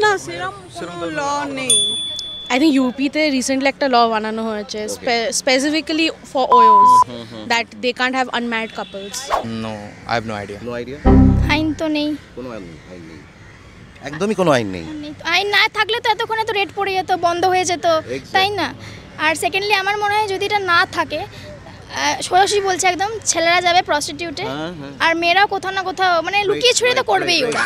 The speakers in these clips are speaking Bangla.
না সেরকম কোনো ল নেই। I think UP তে রিসেন্টলি একটা ল বানানো হয়েছে specifically for OYOs that they can't have unmarried couples. No I have no idea. No idea. আইন তো নেই, কোনো আইন নেই, একদমই কোনো আইন নেই। আইন না থাকলে তো এতক্ষণে তো রেট পড়ে যেত, বন্ধ হয়ে যেত, তাই না? আর সেকেন্ডলি আমার মনে হয় যদি এটা না থাকে, সোজাসুজি বলছে একদম, ছেলেরা যাবে প্রস্টিটিউটে আর মেয়েরাও কোথাও না কোথাও মানে লুকিয়ে ছুড়ে তো করবেই ওরা।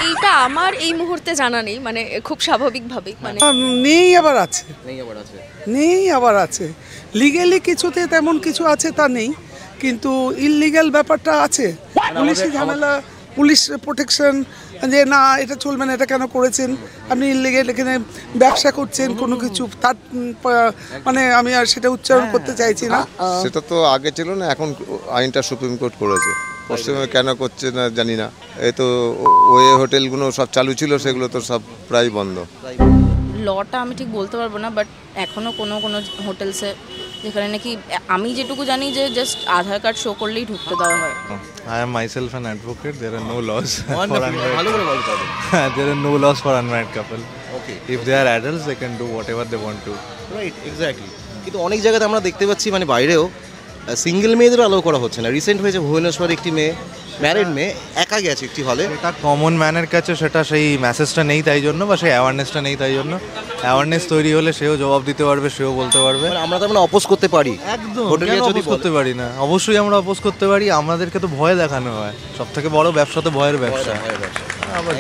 এইটা আমার এই মুহূর্তে জানা নেই, মানে খুব স্বাভাবিকভাবেই মানে নেই আবার আছে, নেই আবার আছে, নেই আবার আছে। লিগ্যালি কিছুতে তেমন কিছু আছে তা নেই, কিন্তু ইললিগ্যাল ব্যাপারটা আছে। পুলিশি ঝামেলা, পুলিশ প্রোটেকশন, যে না এটা চলবে না, এটা কেন করেছেন আপনি, ইললিগ্যাল এখানে ব্যবসা করছেন কোনো কিছু, তার মানে আমি আর সেটা উচ্চারণ করতে চাইছি না। সেটা তো আগে ছিল না, এখন আইনটা সুপ্রিম কোর্ট করেছে। পশ্চিমবঙ্গে কেন করছে না জানি না। এই তো ওয়ে হোটেলগুলো সব চালু ছিল, সেগুলো তো সব প্রায় বন্ধ। লটা আমি ঠিক বলতে পারবো না, বাট এখনও কোনো কোনো হোটেলসে যেখানে নাকি আমি যেটুকু জানি যে জাস্ট আধার কার্ড শো করলেই ঢুকতে দেওয়া হয়। I am myself an advocate. There are no laws for ভালো করে বলতে হবে। there are no laws for unmarried couple. Okay, If they are adults, they can do whatever they want to. Right, exactly. কিন্তু অনেক জায়গাতে আমরা দেখতে পাচ্ছি মানে বাইরেও সিঙ্গেল মেয়েদেরও অ্যালাউ করা হচ্ছে না। রিসেন্ট হয়েছে ভুবনেশ্বরে একটি মেয়ে, ম্যারিড মেয়ে, একা গেছে একটি হলে। এটা কমন ম্যানের কাছে সেটা সেই মেসেজটা নেই তাই জন্য, বা সেই অ্যাওয়ারনেসটা নেই তাই জন্য। অ্যাওয়ারনেস তৈরি হলে সেও জবাব দিতে পারবে, সেও বলতে পারবে। মানে আমরা তো মানে অপোজ করতে পারি, একদম হোটেলে যদি অপোজ করতে পারি না, অবশ্যই আমরা অপোজ করতে পারি। আমাদেরকে তো ভয় দেখানো হয়, সব থেকে বড় ব্যবসা তো ভয়ের ব্যবসা। আবার